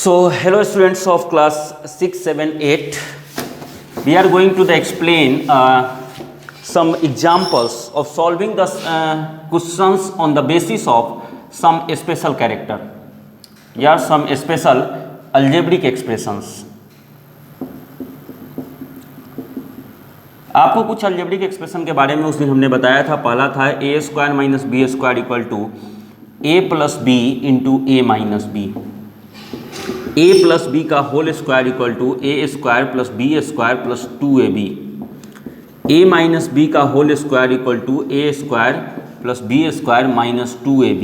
So, hello students of class 6, 7, 8. We are going to explain some examples of solving the questions on the basis of some special character या some special algebraic expressions. आपको कुछ algebraic expression के बारे में उस दिन हमने बताया था. पहला था a square minus B square equal to a plus B into A minus B. a plus B का whole square equal to A square plus B square plus 2ab. a minus B का whole square equal to A square plus B square minus 2ab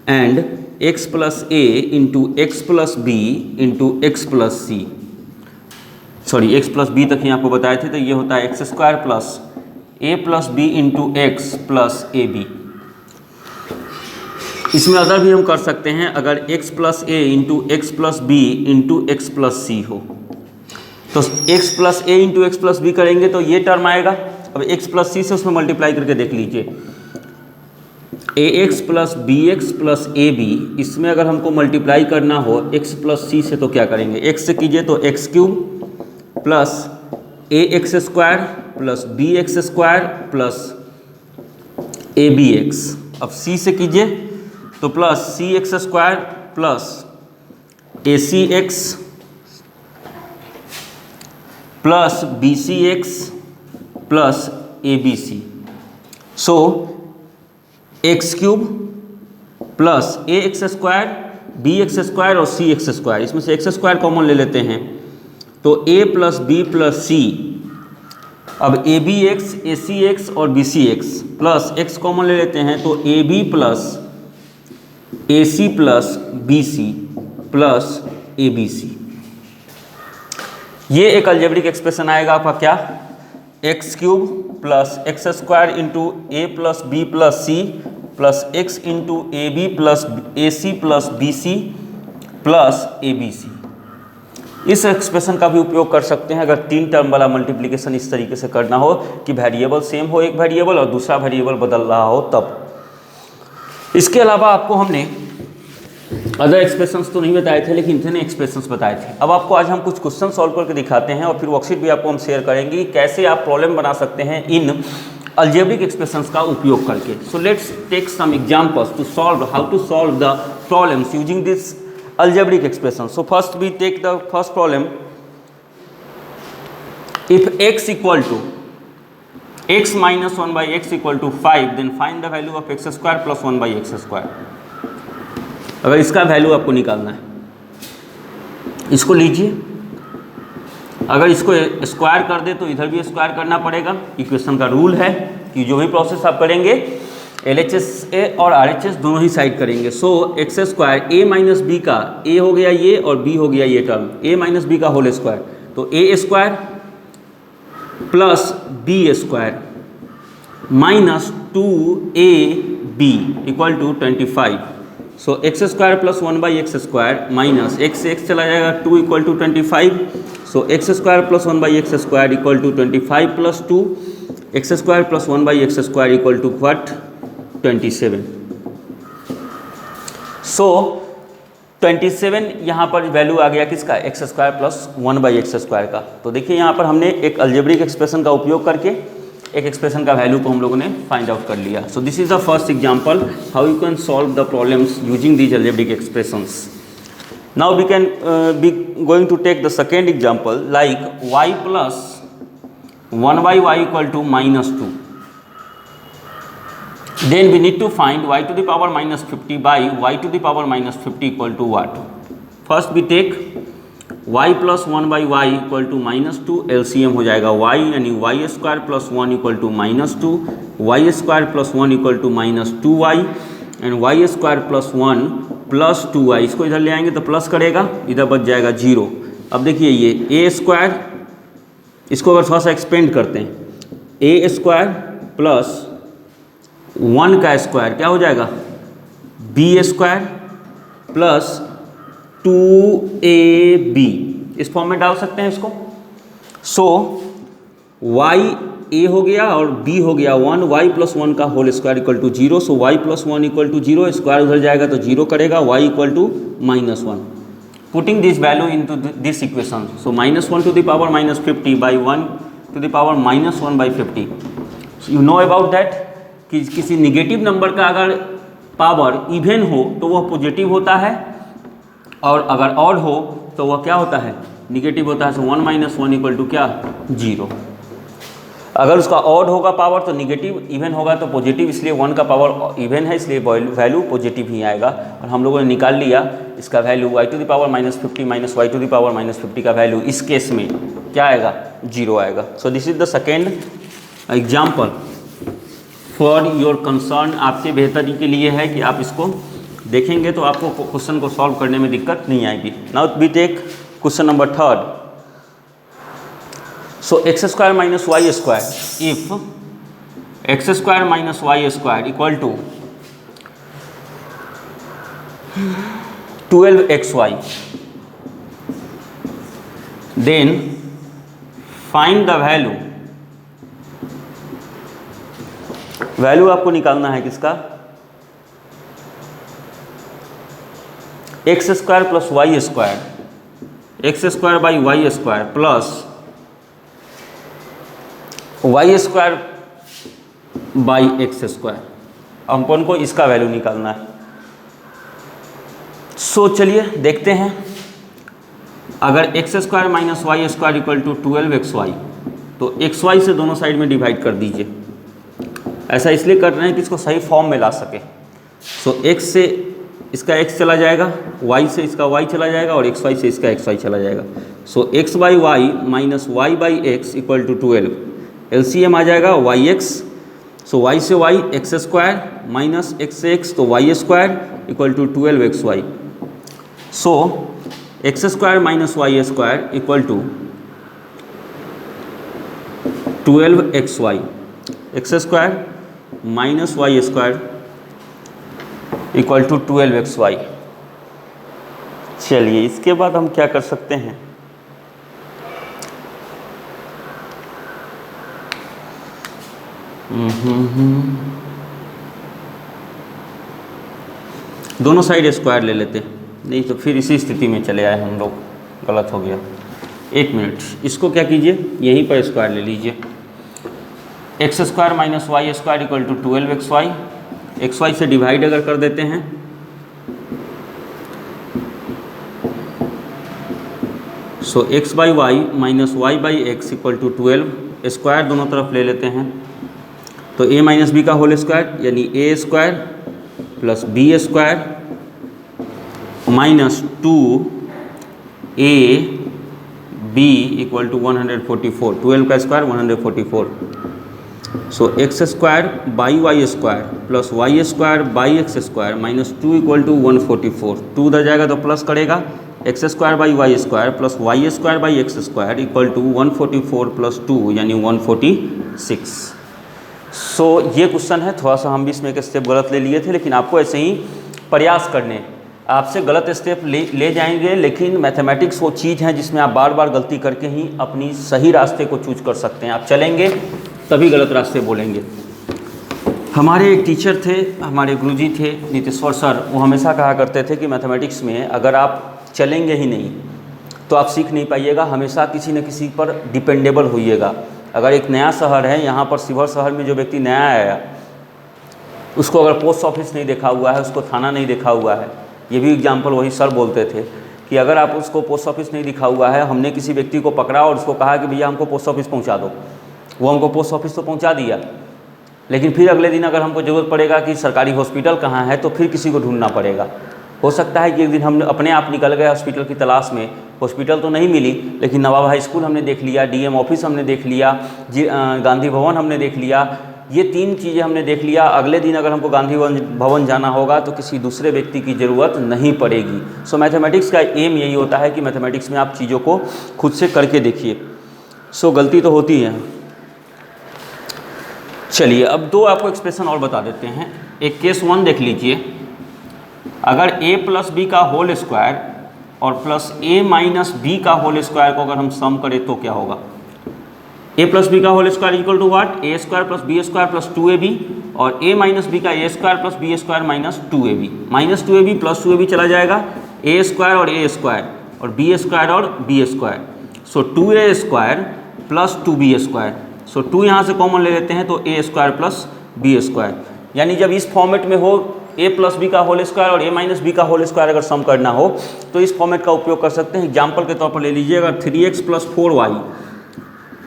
and x plus A into X plus B into X plus C. Sorry, X plus B तक ही आपको बताए थे. तो ये होता है X square plus A plus B into X plus A B. इसमें अदर भी हम कर सकते हैं अगर x plus A into X plus B into X plus C हो. तो x plus A into X plus B करेंगे तो ये टर्म आएगा. अब x प्लस सी से उसमें मल्टीप्लाई करके देख लीजिए. A X plus B X plus A B, इसमें अगर हमको मल्टीप्लाई करना हो x प्लस सी से तो क्या करेंगे? x से कीजिए तो x cube plus a x square plus B x square plus A b x. अब c से कीजिए तो plus c x square plus a c x plus b c x plus A b c. So x cube plus a x square b x square और c x square, इसमें से x square common ले लेते हैं तो a plus b plus c. अब a b x a c x और b c x plus x common ले लेते हैं तो a b plus a c plus b c plus A b c. ये एक अलजेब्रिक एक्सप्रेशन आएगा आपका क्या? X cube plus x square into a plus b plus c plus x into a b plus a c plus b c plus A b c. इस expression का भी उपयोग कर सकते हैं अगर तीन टर्म वाला मल्टीप्लिकेशन इस तरीके से करना हो कि वेरिएबल सेम हो, एक वेरिएबल और दूसरा वेरिएबल बदल रहा हो तब. इसके अलावा आपको हमने अदर एक्सप्रेशंस तो नहीं बताए थे लेकिन इतने एक्सप्रेशंस बताए थे. अब आपको आज हम कुछ क्वेश्चन सॉल्व करके दिखाते हैं और फिर वर्कशीट भी आपको हम शेयर करेंगे कि कैसे आप प्रॉब्लम बना सकते हैं इन अलजेब्रिक एक्सप्रेशंस का उपयोग करके. So let's take some examples to solve how to solve the problems using this algebraic expression. So first we take the first problem. If x equal to x minus 1 by x equal to 5, then find the value of x square plus 1 by x square. अगर इसका value आपको निकालना है, इसको लीजिए. अगर इसको square कर दे तो इधर भी स्क्वायर करना पड़ेगा. इक्वेशन का रूल है कि जो भी प्रोसेस आप करेंगे LHS और RHS दोनों ही साइड करेंगे. सो एक्स स्क्वायर ए माइनस बी का ए हो गया ये और बी हो गया ये टर्म, ए माइनस बी का होल स्क्वायर तो a square plus B square minus 2ab equal to 25. So x square plus 1 by x square minus x से एक्स चला जाएगा 2 equal to 25. So x square plus 1 by x square equal to 25 plus 2 x square plus 1 by x square equal to what? 27. So 27 यहाँ पर value आ गया किसका? X square plus 1 by x square का. तो देखिए यहाँ पर हमने एक अलजेब्रिक एक्सप्रेशन का उपयोग करके एक एक्सप्रेशन का वैल्यू को हम लोगों ने फाइंड आउट कर लिया. So this is the first example how you can solve the problems using these algebraic expressions. Now we can be going to take the second example like y plus 1 by y equal to minus 2. Then we need to find y to the power minus 50 by y to the power minus 50 equal to what? First we take y plus 1 by y equal to minus 2. LCM हो जाएगा y यानी y square plus 1 equal to minus 2, y square plus 1 equal to minus 2y and y square plus 1 plus 2y. इसको इधर ले आएंगे तो plus करेगा, इधर बच जाएगा 0. अब देखिए ये a स्क्वायर, इसको अगर थोड़ा सा एक्सपेंड करते हैं a स्क्वायर प्लस 1 का स्क्वायर क्या हो जाएगा? B square plus 2ab. इस फॉर्म में डाल सकते हैं इसको. सो y a हो गया और b हो गया 1, y प्लस 1 का whole square equal to 0. So y plus 1 equal to 0, square उधर जाएगा तो 0 करेगा, y equal to minus 1. Putting this value into this equation, so -1 to the power -50 by 1 to the power -1 by 50। You know about that कि किसी negative number का अगर power even हो तो वह पॉजिटिव होता है, और अगर ऑड हो तो वह क्या होता है, निगेटिव होता है। सो 1 - 1 इक्वल टू क्या, 0। अगर उसका ऑड होगा पावर तो निगेटिव, इवन होगा तो पॉजिटिव, इसलिए 1 का पावर इवन है, इसलिए वैल्यू पॉजिटिव ही आएगा। और हम लोगों ने निकाल लिया इसका value y to the power -50 minus y to the power -50 का वैल्यू इस केस में क्या आएगा, 0 आएगा। सो this is the second example for your concern, आपके बेहतरी के लिए है कि आप इसको देखेंगे तो आपको क्वेश्चन को सॉल्व करने में दिक्कत नहीं आएगी। Now we take question number 3rd। So x² minus y square, if x² minus y square equal to 12xy, then find the value आपको निकालना है किसका, x² plus y square, x² by y square plus y² by x²। अपन को इसका value निकालना है। सो चलिए देखते हैं। अगर x² minus y square equal to 12xy, तो xy से दोनों साइड में डिवाइड कर दीजिए। ऐसा इसलिए कर रहे हैं कि इसको सही फॉर्म में ला सके। सो x से इसका x चला जाएगा, y से इसका y चला जाएगा, और xy से इसका xy चला जाएगा। So x by y minus y by x equal to 12, LCM आ जाएगा yx। सो y से y x² माइनस x से x, तो y² equal to 12xy। So x² minus y square equal to 12xy, x² minus y square equal to 12xy। चलिए इसके बाद हम क्या कर सकते हैं, दोनों साइड स्क्वायर ले लेते हैं, नहीं तो फिर इसी स्थिति में चले आए हम लोग, गलत हो गया। एक मिनट, इसको क्या कीजिए, यहीं पर स्क्वायर ले लीजिए। x² minus y square equal to 12xy, xy से डिवाइड अगर कर देते हैं so x by y minus y by x equal to 12, square दोनों तरफ ले लेते हैं। तो a माइनस बी का होल स्क्वायर यानी a² plus b² minus 2ab equal to 144, 12 का square 144। So x² by y square plus y² by x² minus 2 equal to 144, 2 उधर जाएगा तो प्लस करेगा, x² by y square plus y² by x² equal to 144 plus 2 यानी 146। सो ये question है, थोड़ा सा हम भी इसमें एक स्टेप गलत ले लिए थे, लेकिन आपको ऐसे ही प्रयास करने, आपसे गलत स्टेप ले जाएंगे, लेकिन मैथमेटिक्स वो चीज़ है जिसमें आप बार बार गलती करके ही अपनी सही रास्ते को चूज कर सकते हैं। आप चलेंगे तभी गलत रास्ते बोलेंगे। हमारे एक टीचर थे, हमारे गुरुजी थे नीतीश्वर सर, वो हमेशा कहा करते थे कि मैथमेटिक्स में अगर आप चलेंगे ही नहीं तो आप सीख नहीं पाइएगा, हमेशा किसी न किसी पर डिपेंडेबल होइएगा। अगर एक नया शहर है, यहाँ पर शिवहर शहर में जो व्यक्ति नया आया, उसको अगर पोस्ट ऑफिस नहीं देखा हुआ है, उसको थाना नहीं देखा हुआ है, ये भी एग्जाम्पल वही सर बोलते थे कि अगर आप उसको पोस्ट ऑफिस नहीं दिखा हुआ है, हमने किसी व्यक्ति को पकड़ा और उसको कहा कि भैया हमको पोस्ट ऑफिस पहुँचा दो, वो हमको पोस्ट ऑफिस तो पहुँचा दिया, लेकिन फिर अगले दिन अगर हमको ज़रूरत पड़ेगा कि सरकारी हॉस्पिटल कहाँ है, तो फिर किसी को ढूंढना पड़ेगा। हो सकता है कि एक दिन हम अपने आप निकल गए हॉस्पिटल की तलाश में, हॉस्पिटल तो नहीं मिली, लेकिन नवाब हाई स्कूल हमने देख लिया, डीएम ऑफिस हमने देख लिया, गांधी भवन हमने देख लिया, ये 3 चीज़ें हमने देख लिया। अगले दिन अगर हमको गांधी भवन जाना होगा तो किसी दूसरे व्यक्ति की ज़रूरत नहीं पड़ेगी। सो मैथमेटिक्स का एम यही होता है कि मैथमेटिक्स में आप चीज़ों को खुद से करके देखिए। सो गलती तो होती है। चलिए अब 2 आपको एक्सप्रेशन और बता देते हैं। एक केस 1 देख लीजिए, अगर a प्लस बी का होल स्क्वायर और प्लस a माइनस बी का होल स्क्वायर को अगर हम सम करें तो क्या होगा। a प्लस बी का whole square equal to what, a² plus b² plus 2ab, और a माइनस बी का a² plus b² minus 2ab, minus 2ab plus 2ab चला जाएगा, a² और a² और बी स्क्वायर और b square. So 2a square plus 2b square. So 2 यहाँ से common ले लेते हैं तो a square plus B square. यानी जब इस फॉर्मेट में हो a प्लस बी का होल स्क्वायर और a माइनस बी का होल स्क्वायर अगर सम करना हो तो इस फॉर्मेट का उपयोग कर सकते हैं। एग्जाम्पल के तौर पर ले लीजिए, अगर 3x प्लस 4y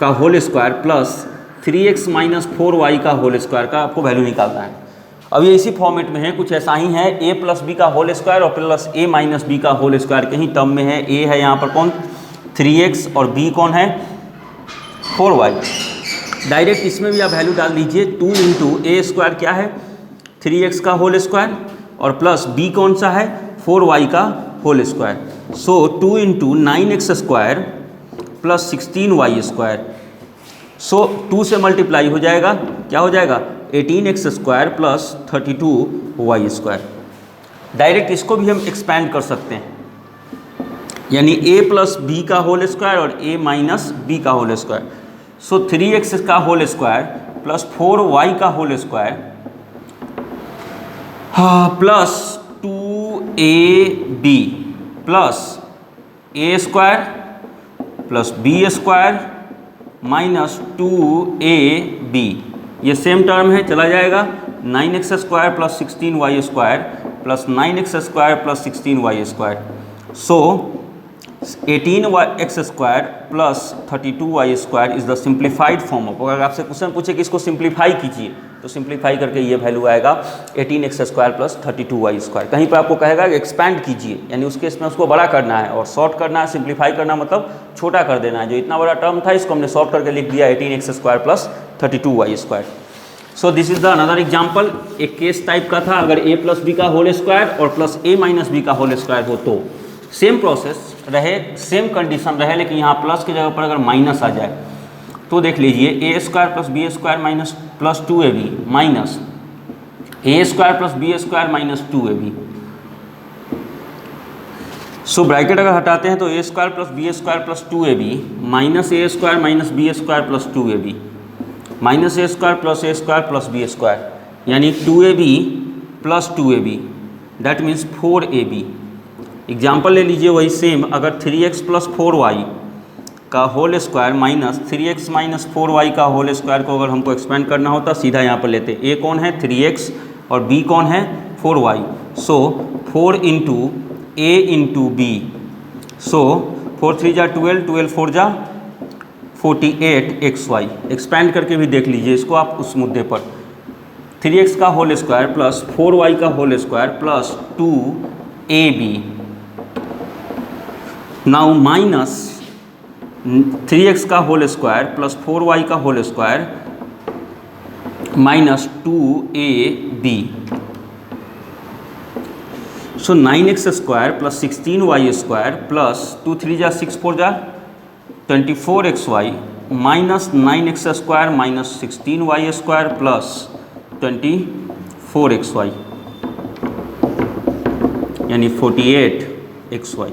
का whole square plus 3x minus 4y का होल स्क्वायर का आपको वैल्यू निकालना है। अब ये इसी फॉर्मेट में है, कुछ ऐसा ही है, a प्लस बी का होल स्क्वायर और प्लस a माइनस बी का होल स्क्वायर के ही टर्म में है। a है यहाँ पर कौन 3x और b कौन है 4y। डायरेक्ट इसमें भी आप वैल्यू डाल दीजिए, 2 इंटू ए स्क्वायर क्या है 3x का होल स्क्वायर और प्लस b कौन सा है 4y का whole square. So 2 into 9x square plus 16y square. So 2 से मल्टीप्लाई हो जाएगा, क्या हो जाएगा 18x square plus 32y square. Direct इसको भी हम एक्सपैंड कर सकते हैं, यानी a प्लस बी का होल स्क्वायर और a माइनस बी का होल स्क्वायर। सो 3x का होल स्क्वायर प्लस 4y का whole square plus 2ab plus a square plus b square minus 2ab, ये सेम टर्म है, चला जाएगा 9x square plus 16y square plus 9x square plus 16y square. So 18x square plus 32y square is the simplified form of. अगर आपसे question पूछे कि इसको simplify कीजिए तो सिंप्लीफाई करके ये वैल्यू आएगा 18x square plus 32y square. कहीं पर आपको कहेगा कि एक्सपैंड कीजिए, यानी उसके इसमें उसको बड़ा करना है और शॉर्ट करना है। सिंप्लीफाई करना मतलब छोटा कर देना है। जो इतना बड़ा टर्म था इसको हमने शॉर्ट करके लिख दिया 18x square plus 32y square. So this is the another example. एक केस टाइप का था, अगर a प्लस बी का होल स्क्वायर और प्लस a माइनस बी का होल स्क्वायर हो तो सेम प्रोसेस रहे, सेम कंडीशन रहे, लेकिन यहाँ प्लस की जगह पर अगर माइनस आ जाए तो देख लीजिए a square plus B square minus plus 2ab minus a square plus B square minus 2ab। So bracket अगर हटाते हैं तो a square plus B square plus 2ab minus a square minus B square plus 2ab minus a square plus b square, यानी 2ab plus 2ab that means 4ab। Example ले लीजिए वही same, अगर 3x plus 4y का whole square minus 3x minus 4y का whole square को अगर हमको एक्सपेंड करना होता सीधा यहाँ पर लेते, a कौन है 3x और b कौन है 4y। So 4 into a into b. So 4 3 जा 12, 12 4 जा 48xy। एक्सपेंड करके भी देख लीजिए इसको आप उस मुद्दे पर, 3x का होल स्क्वायर प्लस 4y का whole square plus 2ab। Now minus 3x का होल स्क्वायर प्लस 4y का whole square minus 2ab। So 9x square plus 16y square plus 2 3 जा 6 4 जा 24xy minus 9x square minus 16y square plus 24xy, यानी 48xy।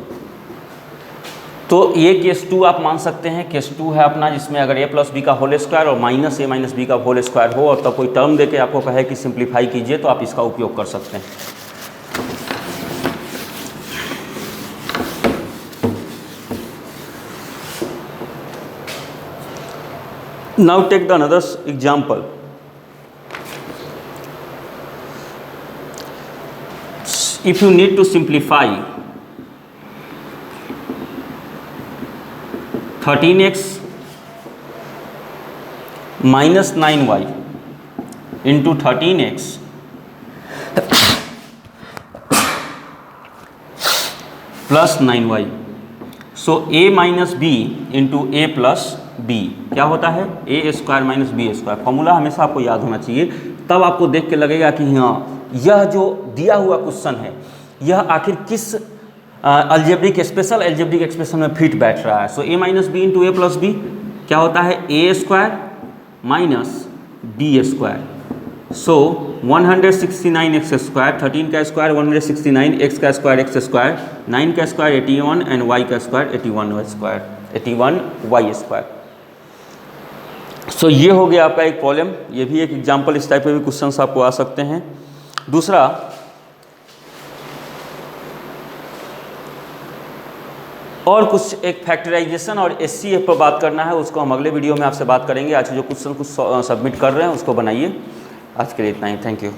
तो ये case 2 आप मान सकते हैं, केस 2 है अपना, जिसमें अगर a प्लस बी का होल स्क्वायर और माइनस a माइनस बी का होल स्क्वायर हो और तब कोई टर्म देके आपको कहे कि सिंप्लीफाई कीजिए तो आप इसका उपयोग कर सकते हैं। Now take the another example. If you need to simplify 13x minus 9y into 13x plus 9y। So a minus b into a plus b क्या होता है a square minus B square. Formula हमेशा आपको याद होना चाहिए, तब आपको देख के लगेगा कि हाँ यह जो दिया हुआ क्वेश्चन है यह आखिर किस अलजेब्रिक स्पेशल अलजेब्रिक एक्सप्रेशन में फिट बैठ रहा है। So a minus b into a plus b क्या होता है a square minus B square. So 169x square, 13 का स्क्वायर 169, x का स्क्वायर x स्क्वायर, 9 का स्क्वायर 81 एंड y का स्क्वायर 81 स्क्वायर 81y स्क्वायर। सो ये हो गया आपका एक प्रॉब्लम। ये भी एक एग्जाम्पल, इस टाइप के भी क्वेश्चंस आपको आ सकते हैं। दूसरा, और कुछ एक फैक्टराइजेशन और एचसीएफ पर बात करना है, उसको हम अगले वीडियो में आपसे बात करेंगे। आज जो क्वेश्चन कुछ सबमिट कर रहे हैं उसको बनाइए। आज के लिए इतना ही, थैंक यू।